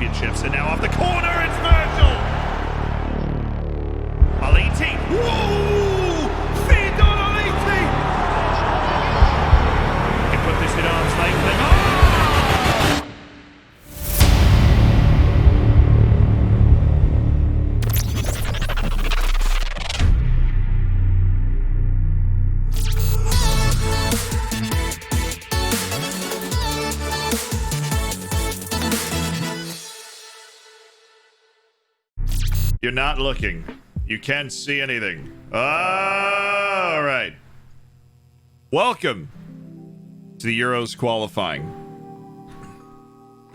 Championships. And now off the corner, it's Virgil. Aliti. Whoa! Fidon Aliti. Can put this in arm's length. Oh! You're not looking. You can't see anything. All right. Welcome to the Euros qualifying.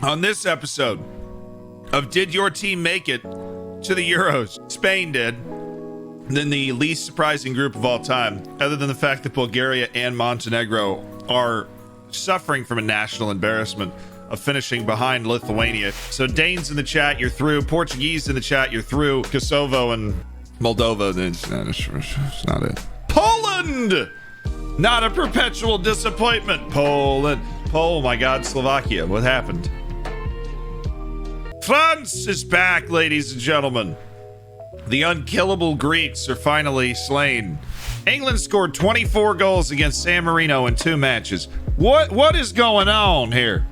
On this episode of Did Your Team Make It to the Euros? Spain did. Then the least surprising group of all time, other than the fact that Bulgaria and Montenegro are suffering from a national embarrassment of finishing behind Lithuania. So Danes in the chat, you're through. Portuguese in the chat, you're through. Kosovo and Moldova, it's not it. Poland! Not a perpetual disappointment. Poland. Oh my God, Slovakia. What happened? France is back, ladies and gentlemen. The unkillable Greeks are finally slain. England scored 24 goals against San Marino in 2 matches. What is going on here?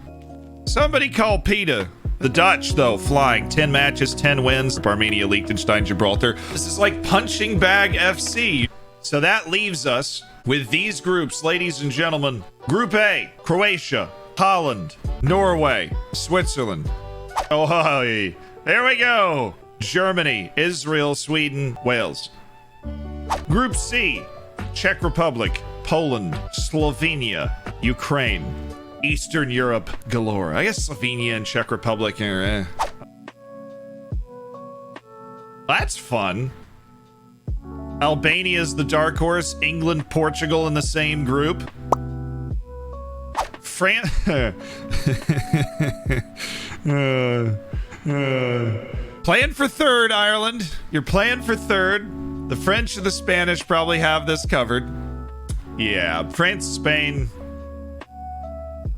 Somebody call PETA. The Dutch, though, flying. 10 matches, 10 wins. Armenia, Liechtenstein, Gibraltar. This is like punching bag FC. So that leaves us with these groups, ladies and gentlemen. Group A, Croatia, Holland, Norway, Switzerland. Oh, hi. There we go. Germany, Israel, Sweden, Wales. Group C, Czech Republic, Poland, Slovenia, Ukraine. Eastern Europe galore. I guess Slovenia and Czech Republic are That's fun. Albania's the dark horse. England, Portugal in the same group. France. Playing for third, Ireland. You're playing for third. The French and the Spanish probably have this covered. Yeah, France, Spain,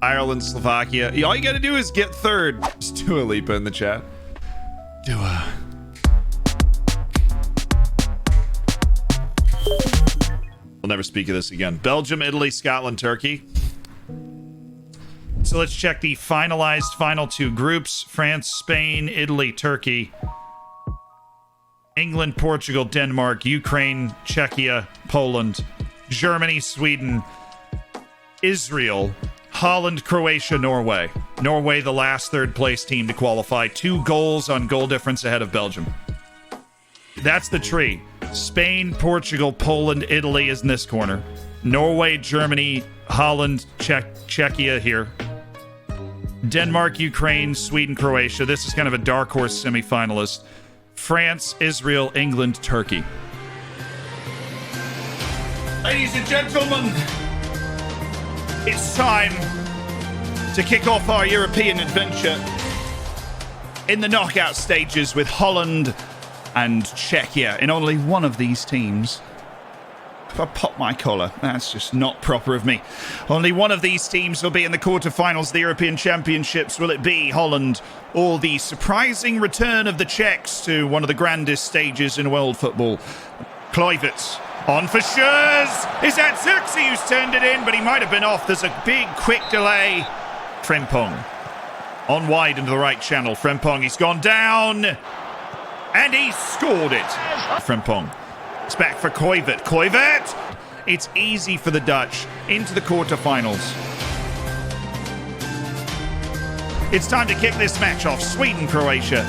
Ireland, Slovakia. All you gotta do is get third. Just Dua Lipa in the chat. Dua. We'll never speak of this again. Belgium, Italy, Scotland, Turkey. So let's check the finalized final 2 groups. France, Spain, Italy, Turkey. England, Portugal, Denmark, Ukraine, Czechia, Poland, Germany, Sweden, Israel, Holland, Croatia, Norway. Norway, the last third-place team to qualify. 2 goals on goal difference ahead of Belgium. That's the tree. Spain, Portugal, Poland, Italy is in this corner. Norway, Germany, Holland, Czechia here. Denmark, Ukraine, Sweden, Croatia. This is kind of a dark horse semi-finalist. France, Israel, England, Turkey. Ladies and gentlemen, it's time to kick off our European adventure in the knockout stages with Holland and Czechia. In only one of these teams, if I pop my collar, that's just not proper of me. Only one of these teams will be in the quarterfinals of the European Championships. Will it be Holland or the surprising return of the Czechs to one of the grandest stages in world football? Clive on for Schurz. Is that Xerxes who's turned it in? But he might have been off. There's a big, quick delay. Frimpong on wide into the right channel. Frimpong, he's gone down. And he scored it. Frimpong. It's back for Kluivert. Kluivert! It's easy for the Dutch into the quarterfinals. It's time to kick this match off. Sweden, Croatia.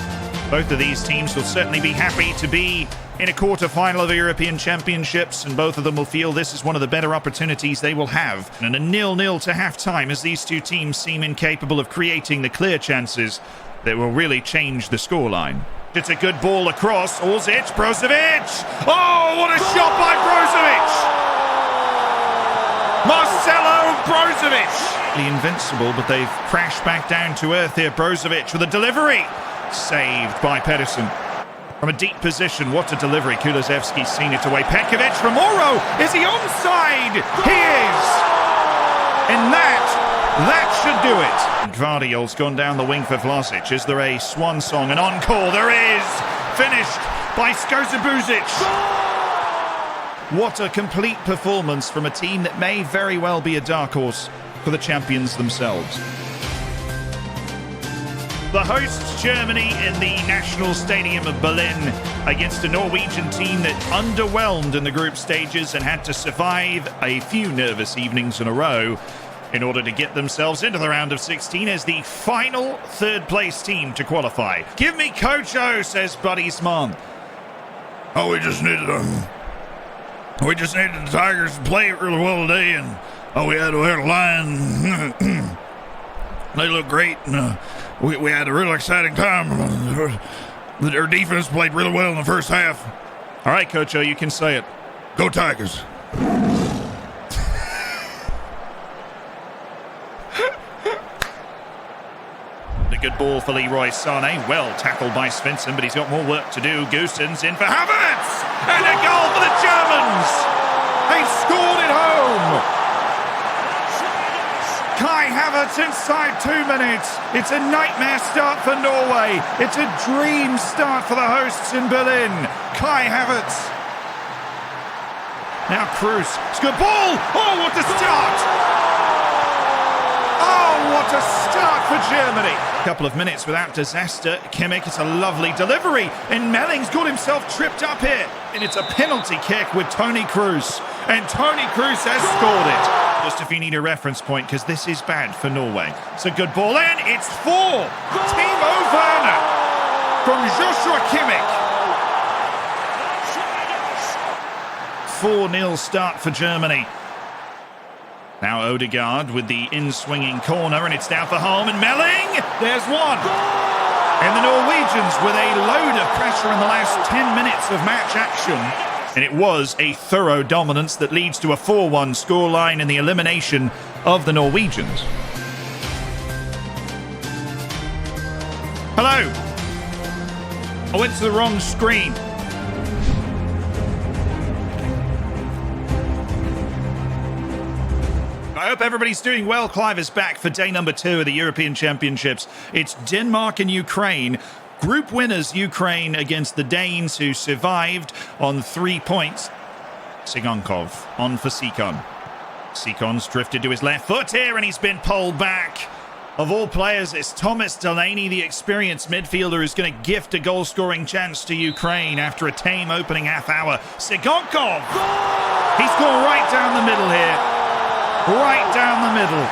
Both of these teams will certainly be happy to be in a quarterfinal of the European Championships, and both of them will feel this is one of the better opportunities they will have. And a 0-0 to half-time as these two teams seem incapable of creating the clear chances that will really change the scoreline. It's a good ball across. Orzic, Brozovic! Oh, what a shot by Brozovic! Marcelo Brozovic! The invincible, but they've crashed back down to earth here. Brozovic with a delivery. Saved by Pedersen. From a deep position, what a delivery. Kulusevski's seen it away. Pekovic from Oro. Is he onside? He is. And that That should do it. Gvardiol's gone down the wing for Vlasic. Is there a swan song, an encore? There is. Finished by Skozabuzic. What a complete performance from a team that may very well be a dark horse for the champions themselves. The hosts, Germany, in the National Stadium of Berlin against a Norwegian team that underwhelmed in the group stages and had to survive a few nervous evenings in a row in order to get themselves into the round of 16 as the final third-place team to qualify. Give me Coach O, says Buddy Sman. Oh, we just needed the Tigers to play really well today, and we had a line. They look great, and we had a really exciting time. Their defense played really well in the first half. All right, Coach O, you can say it. Go Tigers. A good ball for Leroy Sané. Well tackled by Svensson, but he's got more work to do. Goossens in for Havertz! And a goal for the Germans! They've scored at home! Kai Havertz inside 2 minutes. It's a nightmare start for Norway. It's a dream start for the hosts in Berlin. Kai Havertz. Now Cruz. It's a good ball. Oh, what a start! Oh, what a start for Germany. A couple of minutes without disaster. Kimmich, it's a lovely delivery. And Melling's got himself tripped up here. And it's a penalty kick with Tony Cruz. And Tony Cruz has scored it. Just if you need a reference point, because this is bad for Norway. It's a good ball in. It's 4. Timo Werner from Joshua Kimmich. 4-0 start for Germany. Now Odegaard with the in-swinging corner, and it's down for home, and Melling! There's one! And the Norwegians with a load of pressure in the last 10 minutes of match action. And it was a thorough dominance that leads to a 4-1 scoreline in the elimination of the Norwegians. Hello! I went to the wrong screen. I hope everybody's doing well. Clive is back for day number 2 of the European Championships. It's Denmark and Ukraine. Group winners, Ukraine against the Danes, who survived on 3 points. Sigankov on for Sikon. Sikon's drifted to his left foot here, and he's been pulled back. Of all players, it's Thomas Delaney, the experienced midfielder, who's going to gift a goal-scoring chance to Ukraine after a tame opening half hour. Sigankov! He's gone right down the middle here. Right down the middle.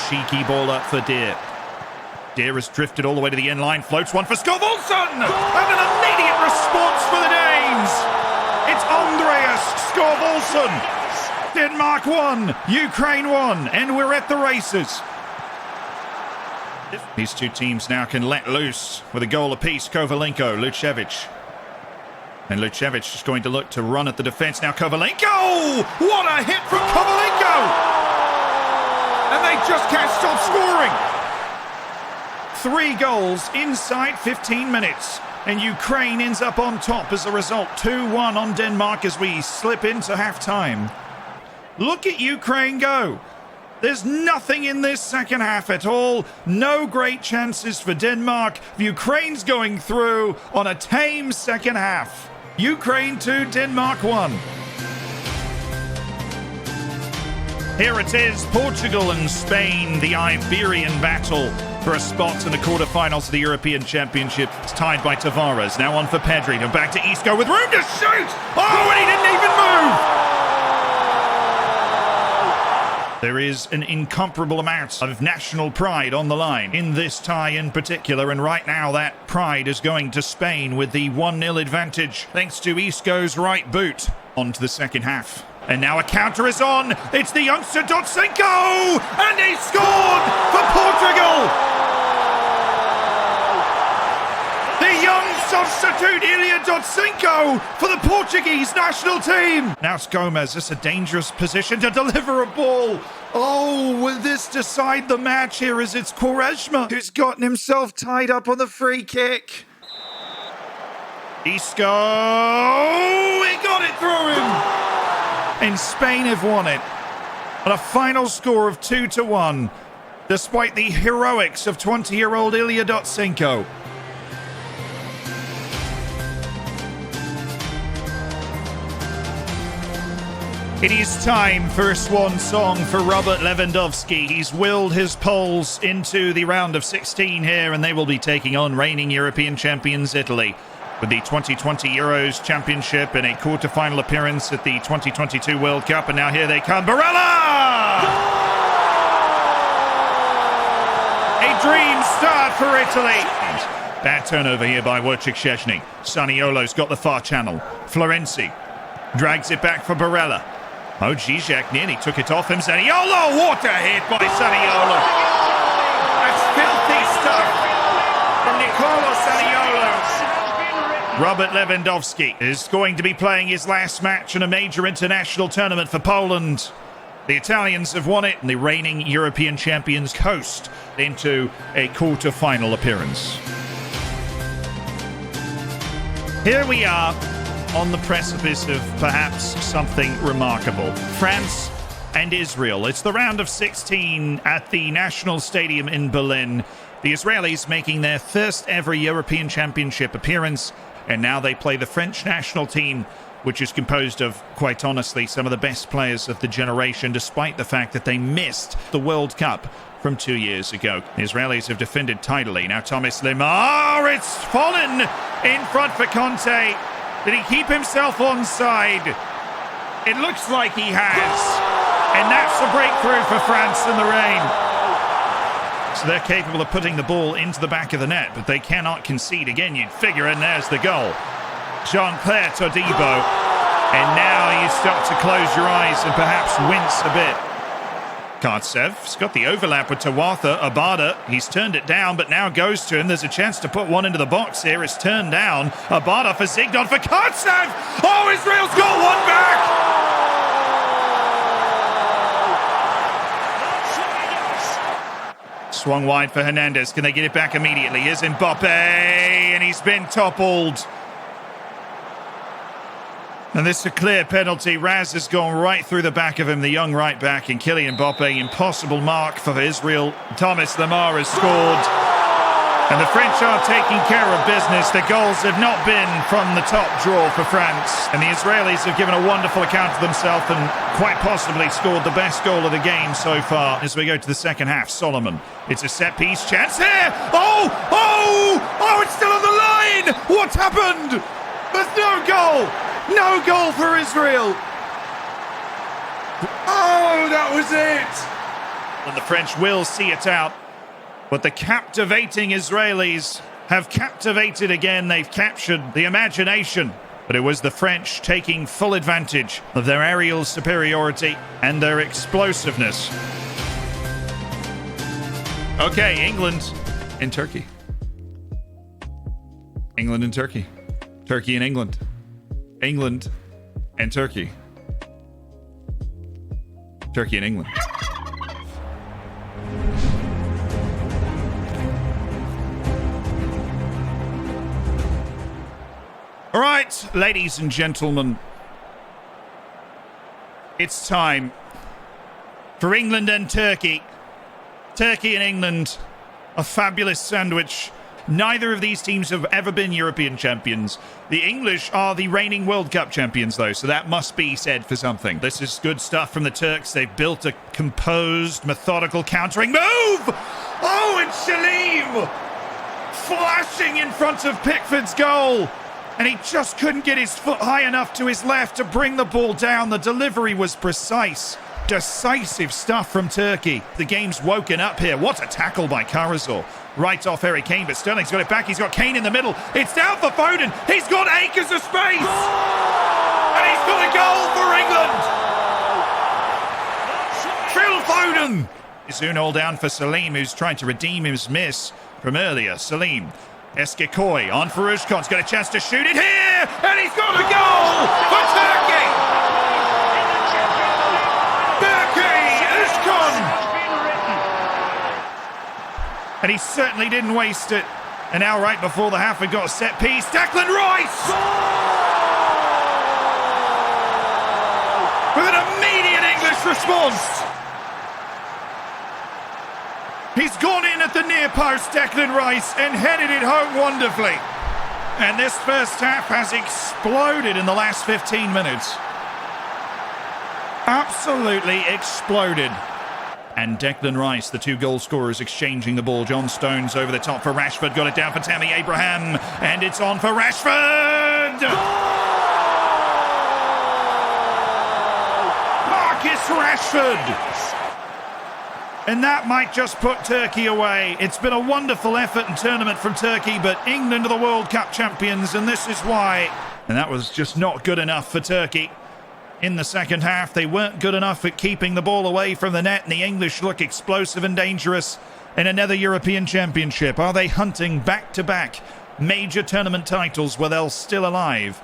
Cheeky ball up for Deer. Deer has drifted all the way to the end line. Floats one for Skovolsson! And an immediate response for the Danes! It's Andreas Skovolsson! Denmark 1, Ukraine 1, and we're at the races. These two teams now can let loose with a goal apiece. Kovalenko, Lucevic. And Lucevic is going to look to run at the defence. Now Kovalenko! What a hit from Kovalenko! And they just can't stop scoring. 3 goals inside 15 minutes. And Ukraine ends up on top as a result. 2-1 on Denmark as we slip into half-time. Look at Ukraine go. There's nothing in this second half at all. No great chances for Denmark. Ukraine's going through on a tame second half. Ukraine 2, Denmark 1. Here it is, Portugal and Spain, the Iberian battle for a spot in the quarterfinals of the European Championship. It's tied by Tavares. Now on for Pedri. And back to Isco with room to shoot. Oh, and he didn't even move. There is an incomparable amount of national pride on the line in this tie in particular, and right now that pride is going to Spain with the 1-0 advantage thanks to Isco's right boot. On to the second half. And now a counter is on. It's the youngster Dotsenko! And he scored for Portugal! The young substitute Ilya Dotsenko for the Portuguese national team. Now it's Gomez. It's a dangerous position to deliver a ball. Oh, will this decide the match here as it's Quaresma who's gotten himself tied up on the free kick. Isco! He got it through him! And Spain have won it on a final score of 2-1. despite the heroics of 20-year-old Ilya Dotsenko. It is time for a swan song for Robert Lewandowski. He's willed his Poles into the round of 16 here, and they will be taking on reigning European champions Italy. With the 2020 Euros Championship and a quarter-final appearance at the 2022 World Cup, and now here they come. Barella! A dream start for Italy. Bad turnover here by Wojciech Szczesny. Zaniolo's got the far channel. Florenzi drags it back for Barella. Oh, Zizek nearly took it off him. Zaniolo, what a hit by Zaniolo. That's filthy stuff from Nicolo Zaniolo. Robert Lewandowski is going to be playing his last match in a major international tournament for Poland. The Italians have won it, and the reigning European champions coast into a quarter-final appearance. Here we are, on the precipice of perhaps something remarkable. France and Israel. It's the round of 16 at the National Stadium in Berlin. The Israelis making their first ever European Championship appearance, and now they play the French national team, which is composed of, quite honestly, some of the best players of the generation, despite the fact that they missed the World Cup from 2 years ago. The Israelis have defended tidily. Now Thomas Lemar, it's fallen in front for Conte. Did he keep himself onside? It looks like he has. And that's a breakthrough for France in the rain. So they're capable of putting the ball into the back of the net, but they cannot concede. Again, you'd figure, and there's the goal. Jean-Claire Todibo. And now you start to close your eyes and perhaps wince a bit. Kartsev's got the overlap with Tawatha. Abada, he's turned it down, but now goes to him. There's a chance to put one into the box here. It's turned down. Abada for Zigdon for Kartsev. Oh, Israel's got one back. Swung wide for Hernandez. Can they get it back immediately? Here's Mbappe, and he's been toppled. And this is a clear penalty. Raz has gone right through the back of him, the young right back, and Kylian Mbappe, impossible mark for Israel. Thomas Lemar has scored. And the French are taking care of business. The goals have not been from the top draw for France. And the Israelis have given a wonderful account of themselves and quite possibly scored the best goal of the game so far. As we go to the second half, Solomon. It's a set-piece chance here. Oh, it's still on the line. What's happened? There's no goal. No goal for Israel. Oh, that was it. And the French will see it out. But the captivating Israelis have captivated again. They've captured the imagination. But it was the French taking full advantage of their aerial superiority and their explosiveness. Okay, England and Turkey. England and Turkey. Turkey and England. England and Turkey. Turkey and England. All right, ladies and gentlemen, it's time for England and Turkey. Turkey and England, a fabulous sandwich. Neither of these teams have ever been European champions. The English are the reigning World Cup champions, though, so that must be said for something. This is good stuff from the Turks. They've built a composed, methodical countering move! Oh, and Shalim! Flashing in front of Pickford's goal! And he just couldn't get his foot high enough to his left to bring the ball down. The delivery was precise. Decisive stuff from Turkey. The game's woken up here. What a tackle by Karazor. Right off Harry Kane, but Sterling's got it back. He's got Kane in the middle. It's down for Foden. He's got acres of space. And he's got a goal for England. Phil Foden. Izun all down for Salim, who's trying to redeem his miss from earlier. Salim. Eskikoy on for Uzcon's got a chance to shoot it here. And he's got a goal for Turkey. And he certainly didn't waste it. And now right before the half, we've got a set piece. Declan Rice! With an immediate English response. He's gone in at the near post, Declan Rice, and headed it home wonderfully. And this first half has exploded in the last 15 minutes. Absolutely exploded. And Declan Rice, the two goal scorers, exchanging the ball. John Stones over the top for Rashford. Got it down for Tammy Abraham. And it's on for Rashford! Marcus Rashford! And that might just put Turkey away. It's been a wonderful effort and tournament from Turkey, but England are the World Cup champions, and this is why. And that was just not good enough for Turkey. In the second half, they weren't good enough at keeping the ball away from the net, and the English look explosive and dangerous in another European Championship. Are they hunting back-to-back major tournament titles where they're still alive?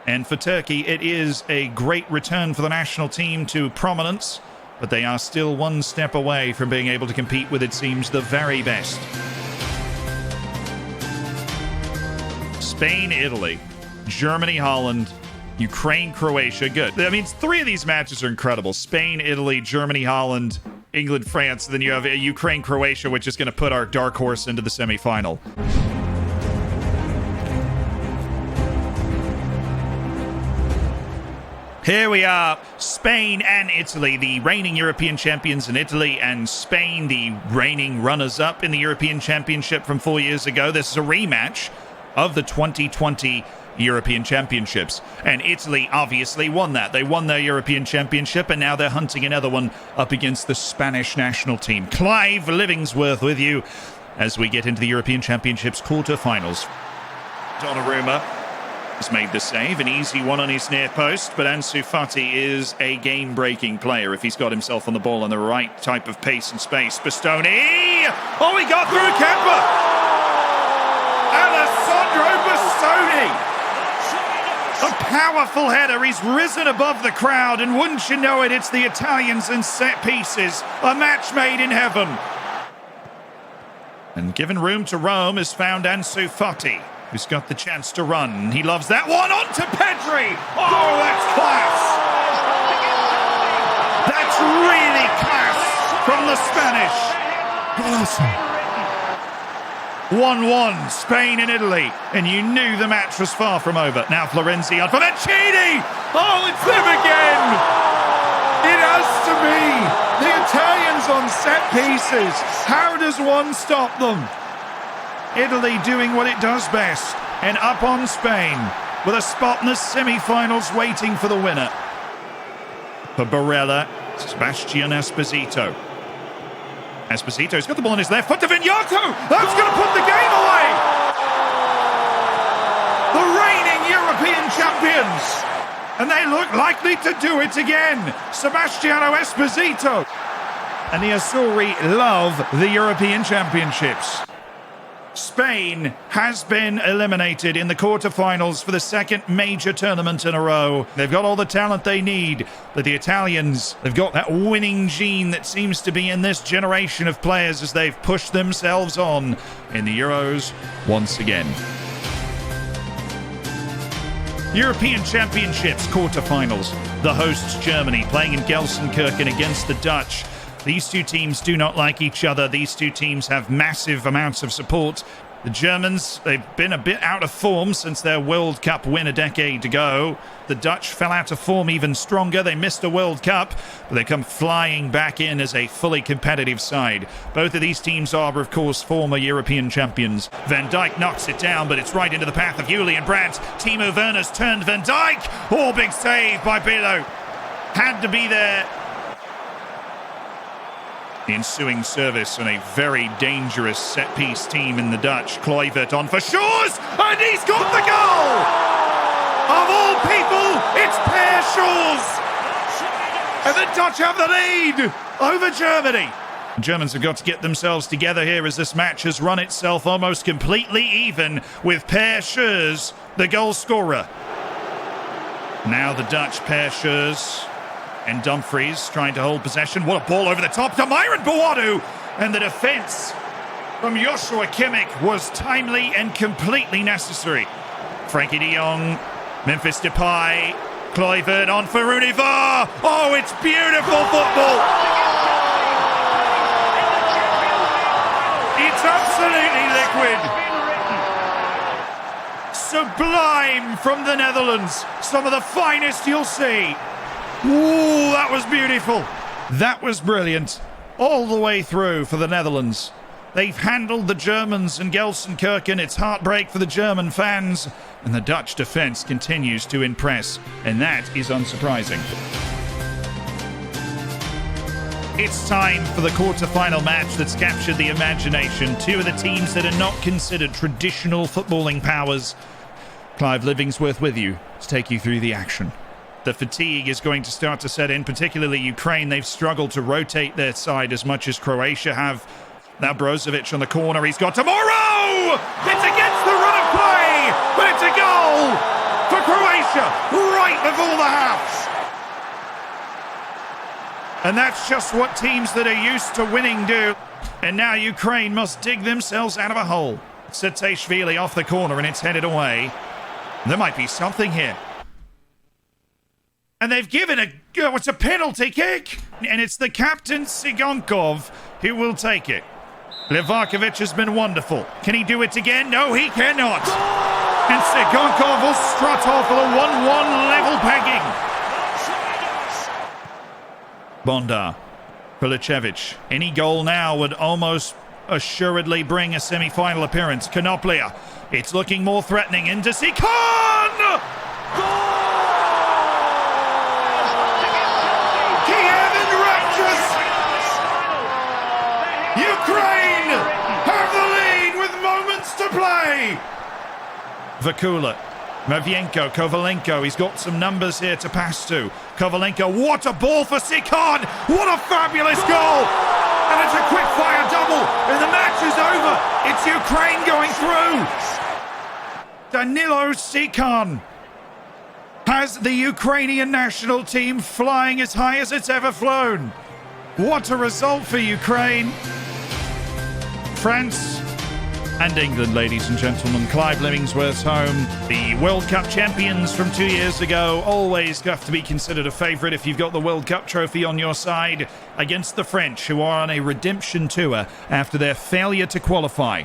And for Turkey, it is a great return for the national team to prominence, but they are still one step away from being able to compete with, it seems, the very best. Spain, Italy, Germany, Holland, Ukraine, Croatia. Good. I mean, three of these matches are incredible. Spain, Italy, Germany, Holland, England, France. Then you have Ukraine, Croatia, which is going to put our dark horse into the semi-final. Here we are, Spain and Italy, the reigning European champions in Italy, and Spain, the reigning runners-up in the European Championship from 4 years ago. This is a rematch of the 2020 European Championships. And Italy obviously won that. They won their European Championship, and now they're hunting another one up against the Spanish national team. Clive Livingworth with you as we get into the European Championships quarter-finals. Donnarumma has made the save, an easy one on his near post, but Ansu Fati is a game-breaking player if he's got himself on the ball in the right type of pace and space. Bastoni! Oh, he got through Kemba! Alessandro Bastoni! A powerful header. He's risen above the crowd, and wouldn't you know it, it's the Italians in set pieces. A match made in heaven. And given room to roam has found Ansu Fati, who's got the chance to run. He loves that one. On to Pedri. Oh, that's class. That's really class from the Spanish. Awesome. 1-1, Spain and Italy. And you knew the match was far from over. Now Florenzi on for Mancini. Oh, it's them again. It has to be. The Italians on set pieces. How does one stop them? Italy doing what it does best, and up on Spain with a spot in the semi-finals waiting for the winner. For Barella, Sebastian Esposito. Esposito's got the ball in his left foot to Vignato. That's going to put the game away. The reigning European champions, and they look likely to do it again. Sebastiano Esposito. And the Azzurri love the European Championships. Spain has been eliminated in the quarterfinals for the second major tournament in a row. They've got all the talent they need, but the Italians, they've got that winning gene that seems to be in this generation of players as they've pushed themselves on in the Euros once again. European Championships quarterfinals. The hosts Germany playing in Gelsenkirchen against the Dutch. These two teams do not like each other. These two teams have massive amounts of support. The Germans, they've been a bit out of form since their World Cup win a decade ago. The Dutch fell out of form even stronger. They missed a World Cup, but they come flying back in as a fully competitive side. Both of these teams are, of course, former European champions. Van Dijk knocks it down, but it's right into the path of Julian Brandt. Timo Werner's turned Van Dijk. Oh, big save by Bilo. Had to be there. The ensuing service on a very dangerous set-piece team in the Dutch. Kluivert on for Shores, and he's got the goal! Of all people, it's Per Shores! And the Dutch have the lead over Germany. The Germans have got to get themselves together here as this match has run itself almost completely even with Per Shores, the goal scorer. Now the Dutch, Per Shores and Dumfries trying to hold possession. What a ball over the top to Myron Boadu. And the defence from Joshua Kimmich was timely and completely necessary. Frankie de Jong, Memphis Depay, Kluivert on for Univar. Oh, it's beautiful football. It's absolutely liquid. Sublime from the Netherlands. Some of the finest you'll see. Ooh, that was beautiful. That was brilliant. All the way through for the Netherlands. They've handled the Germans in Gelsenkirchen. It's heartbreak for the German fans. And the Dutch defence continues to impress. And that is unsurprising. It's time for the quarter-final match that's captured the imagination. Two of the teams that are not considered traditional footballing powers. Clive Livingsworth with you to take you through the action. The fatigue is going to start to set in, particularly Ukraine. They've struggled to rotate their side as much as Croatia have. Now Brozovic on the corner. He's got tomorrow! It's against the run of play, but it's a goal for Croatia right before the halves. And that's just what teams that are used to winning do. And now Ukraine must dig themselves out of a hole. Seteshvili off the corner and it's headed away. There might be something here. And they've given it's a penalty kick. And it's the captain, Sigankov, who will take it. Levakovic has been wonderful. Can he do it again? No, he cannot. And Sigankov will strut off with a 1-1 level pegging. Bondar, Pilicevic. Any goal now would almost assuredly bring a semi-final appearance. Konoplia. It's looking more threatening into Sikon! Kiev in raptures! Ukraine have the lead with moments to play! Vakula. Mavienko, Kovalenko, he's got some numbers here to pass to. Kovalenko, what a ball for Sikon! What a fabulous goal! And it's a quick fire double, and the match is over. It's Ukraine going through. Danilo Sikon has the Ukrainian national team flying as high as it's ever flown. What a result for Ukraine. France and England, ladies and gentlemen. Clive Livingsworth's home. The World Cup champions from 2 years ago always have to be considered a favourite if you've got the World Cup trophy on your side, against the French, who are on a redemption tour after their failure to qualify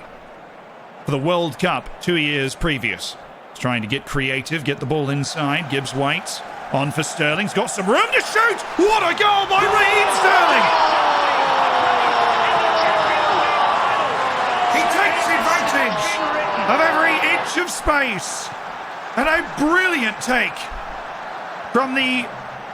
for the World Cup 2 years previous. He's trying to get creative, get the ball inside. Gibbs White on for Sterling. He's got some room to shoot. What a goal by Raheem Sterling! Of every inch of space. And a brilliant take from the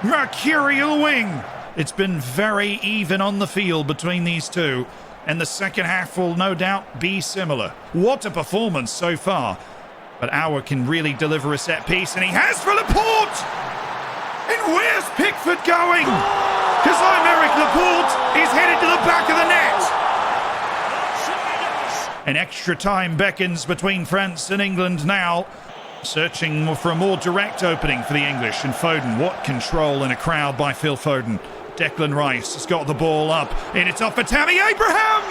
mercurial wing. It's been very even on the field between these two, and the second half will no doubt be similar. What a performance so far. But Auer can really deliver a set piece, and he has for Laporte! And where's Pickford going? Because Aymeric Laporte is headed to the back of the net. And extra time beckons between France and England now. Searching for a more direct opening for the English. And Foden, what control in a crowd by Phil Foden. Declan Rice has got the ball up. And it's off for Tammy Abraham!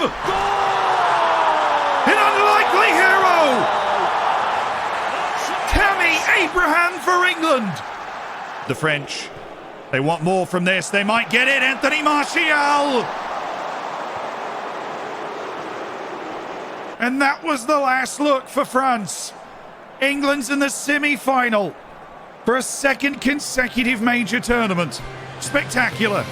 An unlikely hero! Tammy Abraham for England! The French, they want more from this. They might get it. Anthony Martial! And that was the last look for France. England's in the semi-final for a second consecutive major tournament. Spectacular.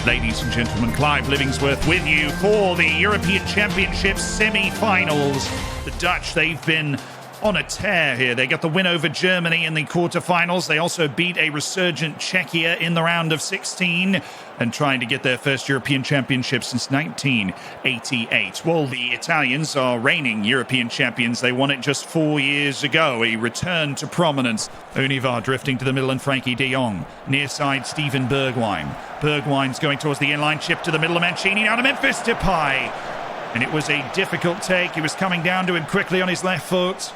Ladies and gentlemen, Clive Livingsworth with you for the European Championship semi-finals. The Dutch, they've been on a tear here. They got the win over Germany in the quarterfinals. They also beat a resurgent Czechia in the round of 16 and trying to get their first European Championship since 1988. Well, the Italians are reigning European champions. They won it just 4 years ago. A return to prominence. Univar drifting to the middle and Frankie de Jong. Near side, Steven Bergwijn. Bergwijn's going towards the inline, chip to the middle of Mancini. Now to Memphis Depay. And it was a difficult take. He was coming down to him quickly on his left foot,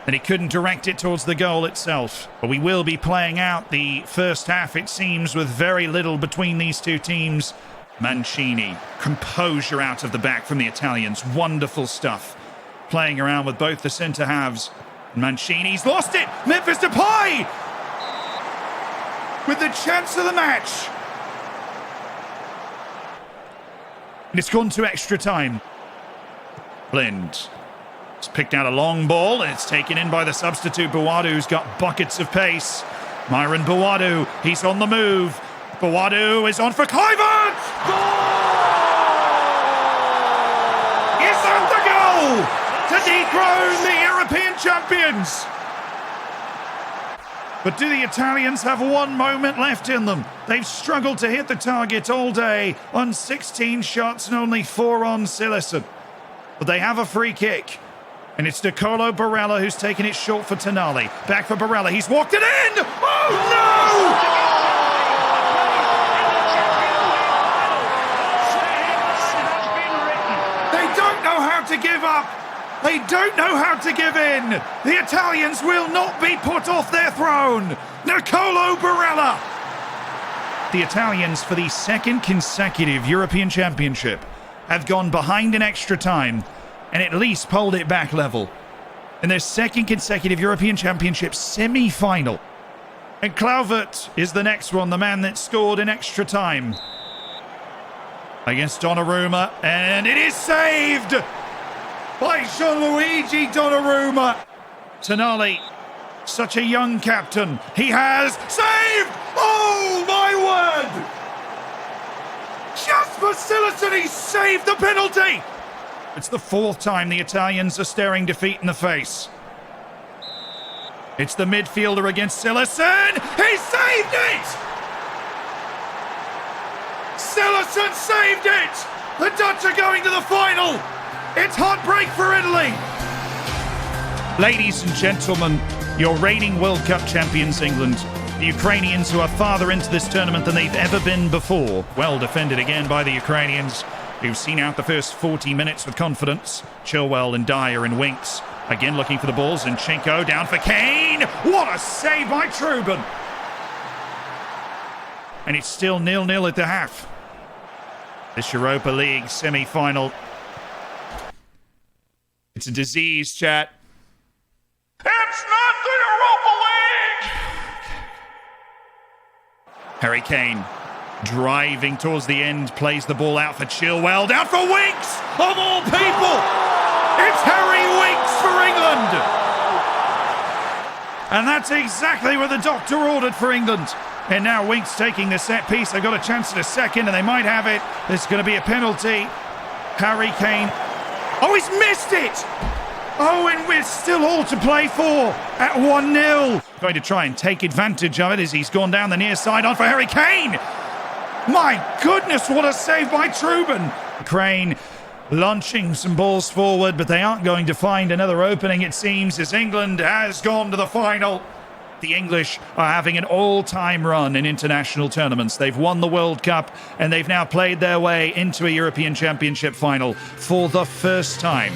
and he couldn't direct it towards the goal itself. But we will be playing out the first half, it seems, with very little between these two teams. Mancini, composure out of the back from the Italians. Wonderful stuff. Playing around with both the centre halves. Mancini's lost it. Memphis Depay with the chance of the match. And it's gone to extra time. Blind. It's picked out a long ball, and it's taken in by the substitute Bawadu, who's got buckets of pace. Myron Bawadu, he's on the move. Bawadu is on for Clive! Is that the goal to dethrone the European champions? But do the Italians have one moment left in them? They've struggled to hit the target all day on 16 shots and only 4 on Sillerson. But they have a free kick. And it's Nicolo Barella who's taken it short for Tonali. Back for Barella. He's walked it in! Oh, no! They don't know how to give up. They don't know how to give in. The Italians will not be put off their throne. Nicolo Barella. The Italians, for the second consecutive European Championship, have gone behind in extra time and at least pulled it back level in their second consecutive European Championship semi-final. And Kluivert is the next one, the man that scored in extra time against Donnarumma, and it is saved by Gianluigi Donnarumma. Tonali, such a young captain, he has saved! Oh my word! Just for Sillerson, he saved the penalty! It's the 4th time the Italians are staring defeat in the face. It's the midfielder against Sillerson. He saved it! Sillerson saved it! The Dutch are going to the final! It's heartbreak for Italy! Ladies and gentlemen, your reigning World Cup champions England. The Ukrainians, who are farther into this tournament than they've ever been before. Well defended again by the Ukrainians, who've seen out the first 40 minutes with confidence. Chilwell and Dyer and Winks again looking for the balls. And Zinchenko down for Kane. What a save by Trubin. And it's still 0-0 at the half. This Europa League semi-final. It's a disease, chat. It's not the Europa League! Harry Kane driving towards the end, plays the ball out for Chilwell, down for Winks, of all people! It's Harry Winks for England! And that's exactly what the doctor ordered for England. And now Winks taking the set piece. They've got a chance at a second, and they might have it. There's going to be a penalty. Harry Kane. Oh, he's missed it! Oh, and we're still all to play for at 1-0. Going to try and take advantage of it as he's gone down the near side on for Harry Kane. My goodness, what a save by Trubin. Crane launching some balls forward, but they aren't going to find another opening, it seems, as England has gone to the final. The English are having an all-time run in international tournaments. They've won the World Cup, and they've now played their way into a European Championship final for the first time.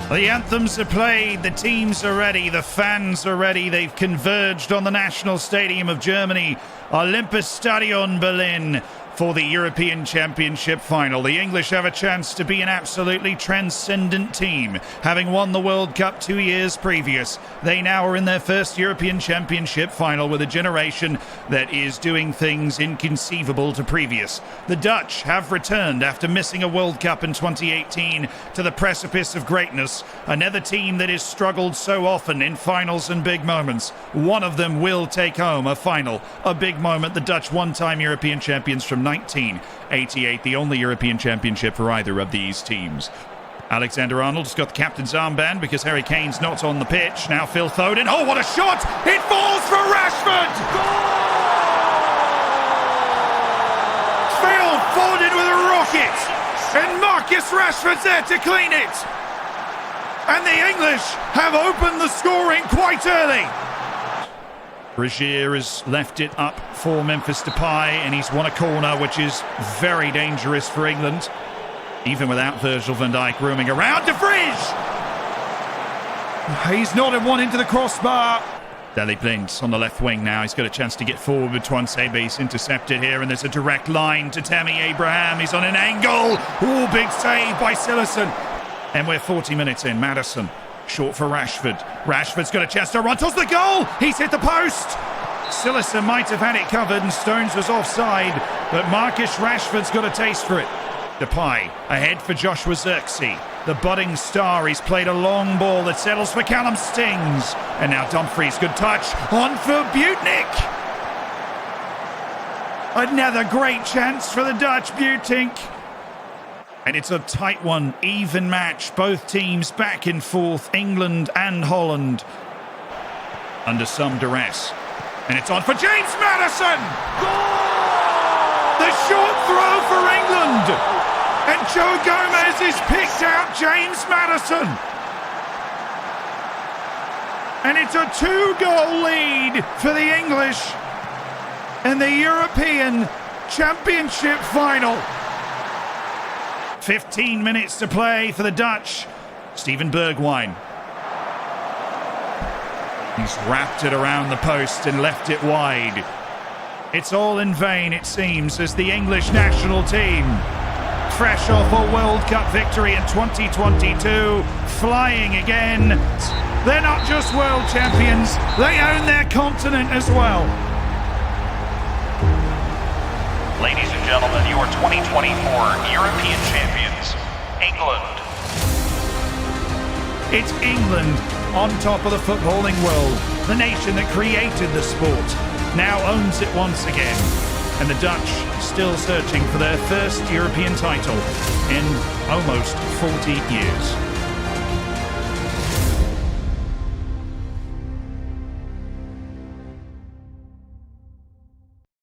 The anthems are played, the teams are ready, the fans are ready. They've converged on the National Stadium of Germany, Olympiastadion Berlin, for the European Championship final. The English have a chance to be an absolutely transcendent team. Having won the World Cup 2 years previous, they now are in their first European Championship final with a generation that is doing things inconceivable to previous. The Dutch have returned after missing a World Cup in 2018 to the precipice of greatness. Another team that has struggled so often in finals and big moments. One of them will take home a final, a big moment. The Dutch one-time European champions from 1988, the only European Championship for either of these teams. Alexander-Arnold has got the captain's armband because Harry Kane's not on the pitch. Now Phil Foden. Oh, what a shot! It falls for Rashford! Phil Foden with a rocket! And Marcus Rashford's there to clean it! And the English have opened the scoring quite early. Rozier has left it up for Memphis Depay, and he's won a corner, which is very dangerous for England. Even without Virgil van Dijk roaming around. De Vrij! He's nodded one into the crossbar. Daley Blind on the left wing now. He's got a chance to get forward with Tuanzebe. He's intercepted here, and there's a direct line to Tammy Abraham. He's on an angle. Ooh, big save by Sillerson. And we're 40 minutes in. Maddison short for Rashford. Rashford's got a chance to run towards the goal. He's hit the post. Silliser might have had it covered and Stones was offside, but Marcus Rashford's got a taste for it. Depay ahead for Joshua Zirkzee. The budding star, he's played a long ball that settles for Callum Stings. And now Dumfries, good touch, on for Butnik. Another great chance for the Dutch, Butink. And it's a tight one, even match. Both teams back and forth, England and Holland, under some duress. And it's on for James Maddison! The short throw for England! And Joe Gomez has picked out James Maddison! And it's a 2-goal lead for the English in the European Championship final. 15 minutes to play for the Dutch. Steven Bergwijn. He's wrapped it around the post and left it wide. It's all in vain, it seems, as the English national team, fresh off a World Cup victory in 2022, flying again. They're not just world champions, they own their continent as well. Ladies and gentlemen, your 2024 European champions, England. It's England on top of the footballing world. The nation that created the sport now owns it once again. And the Dutch still searching for their first European title in almost 40 years.